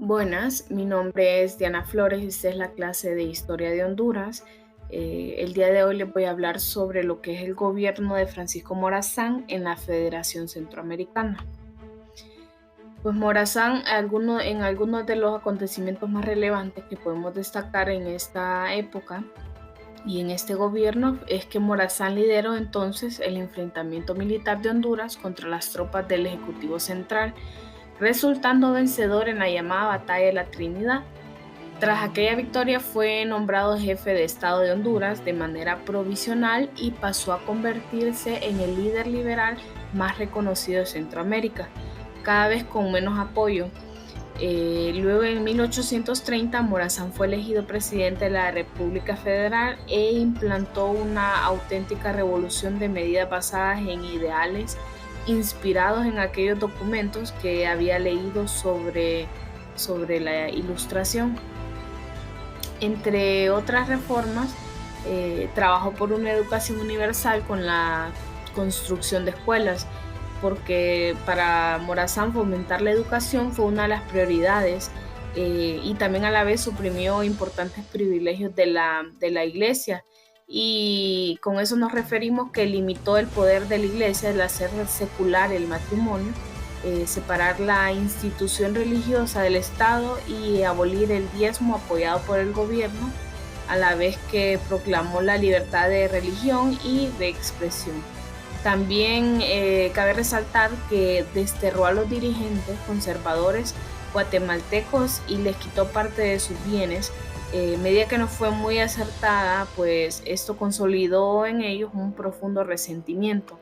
Buenas, mi nombre es Diana Flores y esta es la clase de Historia de Honduras. El día de hoy les voy a hablar sobre lo que es el gobierno de Francisco Morazán en la Federación Centroamericana. Pues Morazán, en algunos de los acontecimientos más relevantes que podemos destacar en esta época y en este gobierno es que Morazán lideró entonces el enfrentamiento militar de Honduras contra las tropas del Ejecutivo Central, resultando vencedor en la llamada Batalla de la Trinidad. Tras aquella victoria fue nombrado jefe de Estado de Honduras de manera provisional y pasó a convertirse en el líder liberal más reconocido de Centroamérica, cada vez con menos apoyo. Luego en 1830 Morazán fue elegido presidente de la República Federal e implantó una auténtica revolución de medidas basadas en ideales inspirados en aquellos documentos que había leído sobre la Ilustración. Entre otras reformas, trabajó por una educación universal con la construcción de escuelas, porque para Morazán fomentar la educación fue una de las prioridades, y también a la vez suprimió importantes privilegios de la iglesia. Y con eso nos referimos que limitó el poder de la iglesia al hacer secular el matrimonio, separar la institución religiosa del Estado y abolir el diezmo apoyado por el gobierno, a la vez que proclamó la libertad de religión y de expresión. También cabe resaltar que desterró a los dirigentes conservadores guatemaltecos y les quitó parte de sus bienes, medida que no fue muy acertada, pues esto consolidó en ellos un profundo resentimiento.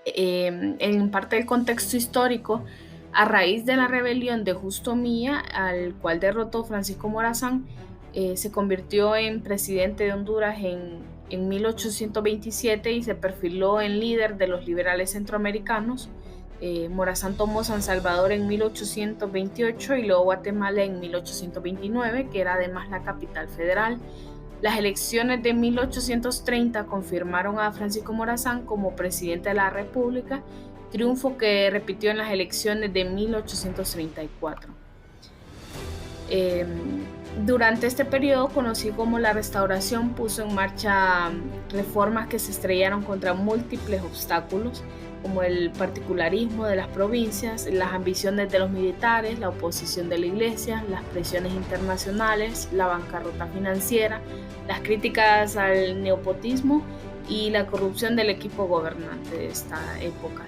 En parte del contexto histórico, a raíz de la rebelión de Justo Milla, al cual derrotó Francisco Morazán, se convirtió en presidente de Honduras en 1827 y se perfiló en líder de los liberales centroamericanos. Morazán tomó San Salvador en 1828 y luego Guatemala en 1829, que era además la capital federal. Las elecciones de 1830 confirmaron a Francisco Morazán como presidente de la República, triunfo que repitió en las elecciones de 1834. Durante este periodo, conocido como la Restauración, puso en marcha reformas que se estrellaron contra múltiples obstáculos, como el particularismo de las provincias, las ambiciones de los militares, la oposición de la iglesia, las presiones internacionales, la bancarrota financiera, las críticas al nepotismo y la corrupción del equipo gobernante de esta época.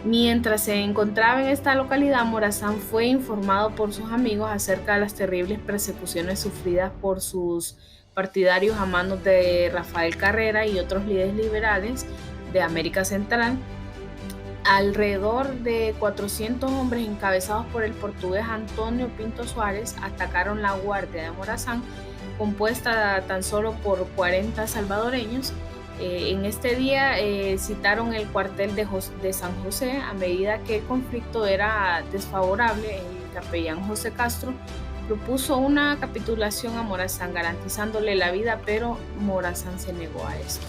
Mientras se encontraba en esta localidad, Morazán fue informado por sus amigos acerca de las terribles persecuciones sufridas por sus partidarios a manos de Rafael Carrera y otros líderes liberales de América Central. Alrededor de 400 hombres encabezados por el portugués Antonio Pinto Suárez atacaron la guardia de Morazán, compuesta tan solo por 40 salvadoreños. En este día citaron el cuartel de San José. A medida que el conflicto era desfavorable, el capellán José Castro propuso una capitulación a Morazán, garantizándole la vida, pero Morazán se negó a esto.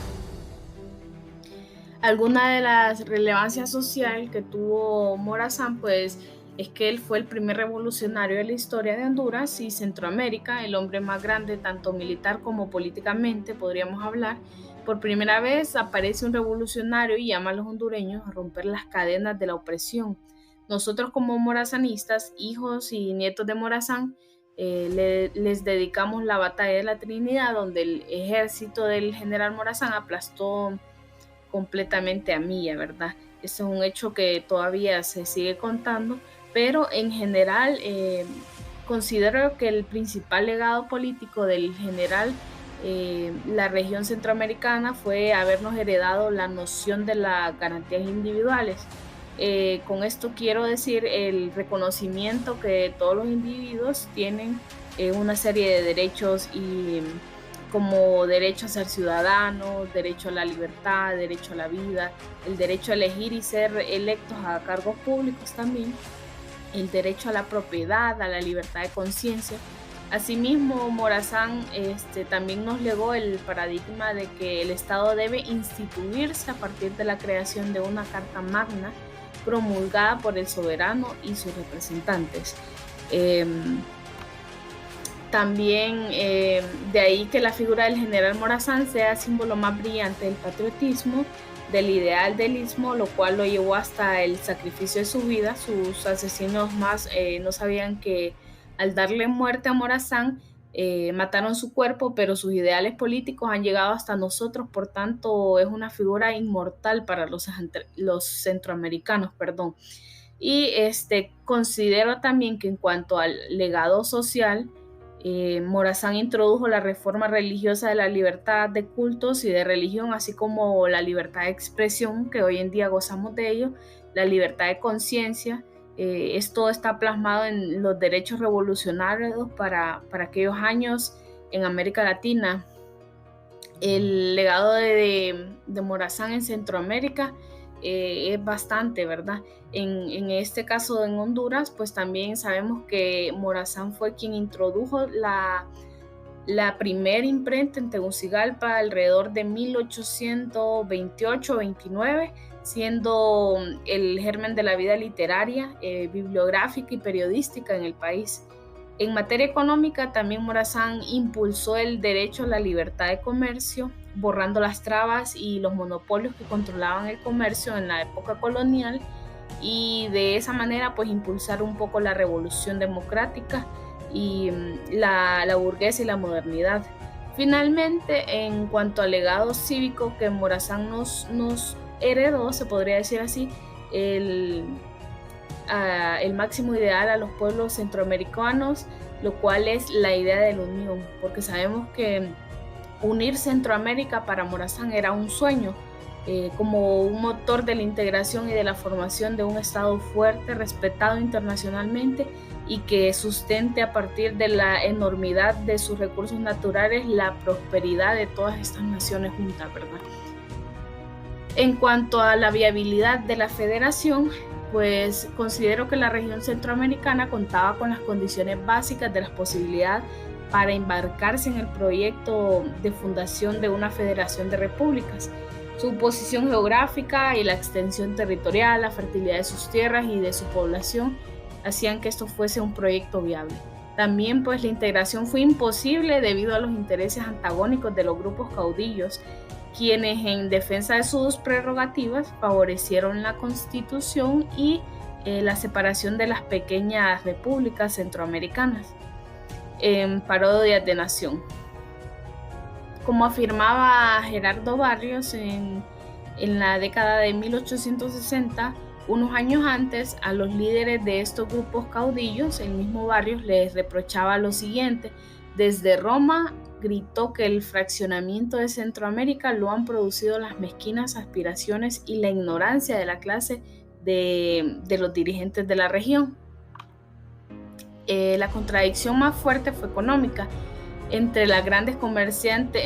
Alguna de las relevancias social que tuvo Morazán, pues, es que él fue el primer revolucionario de la historia de Honduras y Centroamérica, el hombre más grande tanto militar como políticamente, podríamos hablar. Por primera vez aparece un revolucionario y llama a los hondureños a romper las cadenas de la opresión. Nosotros como morazanistas, hijos y nietos de Morazán, les dedicamos la Batalla de la Trinidad, donde el ejército del general Morazán aplastó completamente a Milla, ¿verdad? Eso es un hecho que todavía se sigue contando, pero en general considero que el principal legado político del general, la región centroamericana, fue habernos heredado la noción de las garantías individuales. Con esto quiero decir el reconocimiento que todos los individuos tienen una serie de derechos, y como derecho a ser ciudadano, derecho a la libertad, derecho a la vida, el derecho a elegir y ser electos a cargos públicos también, el derecho a la propiedad, a la libertad de conciencia. Asimismo, Morazán también nos legó el paradigma de que el Estado debe instituirse a partir de la creación de una Carta Magna promulgada por el soberano y sus representantes. También de ahí que la figura del general Morazán sea símbolo más brillante del patriotismo, del ideal del istmo, lo cual lo llevó hasta el sacrificio de su vida. Sus asesinos más no sabían que al darle muerte a Morazán, mataron su cuerpo, pero sus ideales políticos han llegado hasta nosotros, por tanto es una figura inmortal para los centroamericanos, perdón. Y considero también que en cuanto al legado social, Morazán introdujo la reforma religiosa de la libertad de cultos y de religión, así como la libertad de expresión, que hoy en día gozamos de ello, la libertad de conciencia. Esto está plasmado en los derechos revolucionarios para aquellos años en América Latina. El legado de Morazán en Centroamérica es bastante, ¿verdad? En este caso en Honduras, pues también sabemos que Morazán fue quien introdujo la primera imprenta en Tegucigalpa alrededor de 1828-29, siendo el germen de la vida literaria, bibliográfica y periodística en el país. En materia económica, también Morazán impulsó el derecho a la libertad de comercio, borrando las trabas y los monopolios que controlaban el comercio en la época colonial, y de esa manera pues impulsar un poco la revolución democrática y la burguesa y la modernidad. Finalmente, en cuanto al legado cívico que Morazán nos heredó, se podría decir así, el máximo ideal a los pueblos centroamericanos, lo cual es la idea de la unión, porque sabemos que unir Centroamérica para Morazán era un sueño, como un motor de la integración y de la formación de un Estado fuerte, respetado internacionalmente y que sustente a partir de la enormidad de sus recursos naturales la prosperidad de todas estas naciones juntas, ¿verdad? En cuanto a la viabilidad de la federación, pues considero que la región centroamericana contaba con las condiciones básicas de las posibilidades para embarcarse en el proyecto de fundación de una federación de repúblicas. Su posición geográfica y la extensión territorial, la fertilidad de sus tierras y de su población hacían que esto fuese un proyecto viable. También pues la integración fue imposible debido a los intereses antagónicos de los grupos caudillos, quienes en defensa de sus prerrogativas favorecieron la constitución y la separación de las pequeñas repúblicas centroamericanas en parodias de nación. Como afirmaba Gerardo Barrios en la década de 1860, unos años antes, a los líderes de estos grupos caudillos, el mismo Barrios les reprochaba lo siguiente: desde Roma gritó que el fraccionamiento de Centroamérica lo han producido las mezquinas aspiraciones y la ignorancia de la clase de los dirigentes de la región. La contradicción más fuerte fue económica. Entre los grandes comerciantes,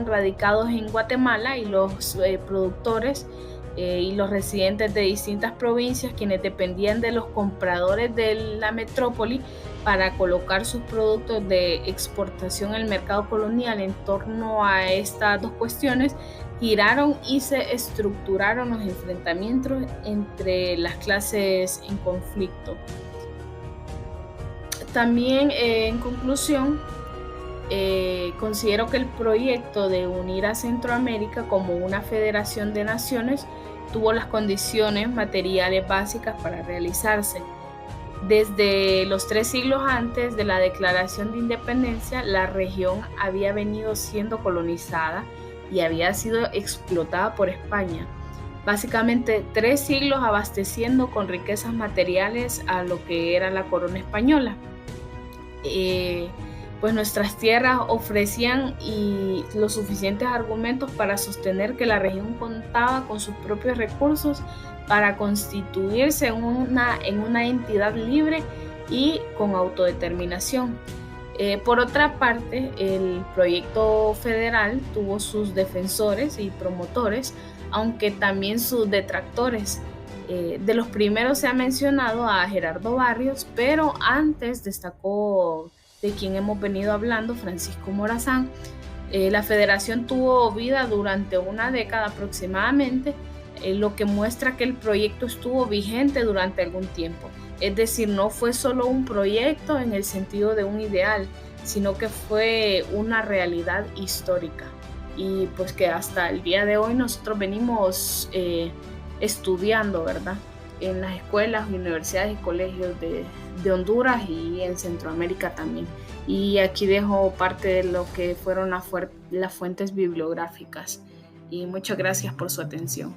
radicados en Guatemala, y los productores y los residentes de distintas provincias, quienes dependían de los compradores de la metrópoli para colocar sus productos de exportación en el mercado colonial. En torno a estas dos cuestiones giraron y se estructuraron los enfrentamientos entre las clases en conflicto. También, en conclusión, considero que el proyecto de unir a Centroamérica como una federación de naciones tuvo las condiciones materiales básicas para realizarse. Desde los 3 siglos antes de la Declaración de Independencia, la región había venido siendo colonizada y había sido explotada por España. Básicamente 3 siglos abasteciendo con riquezas materiales a lo que era la corona española. Pues nuestras tierras ofrecían los suficientes argumentos para sostener que la región contaba con sus propios recursos para constituirse en una entidad libre y con autodeterminación. Por otra parte, el proyecto federal tuvo sus defensores y promotores, aunque también sus detractores. De los primeros se ha mencionado a Gerardo Barrios, pero antes destacó de quien hemos venido hablando, Francisco Morazán. La federación tuvo vida durante una década aproximadamente, lo que muestra que el proyecto estuvo vigente durante algún tiempo. Es decir, no fue solo un proyecto en el sentido de un ideal, sino que fue una realidad histórica y pues que hasta el día de hoy nosotros venimos estudiando, ¿verdad? En las escuelas, universidades y colegios de Honduras y en Centroamérica también. Y aquí dejo parte de lo que fueron las fuentes bibliográficas. Y muchas gracias por su atención.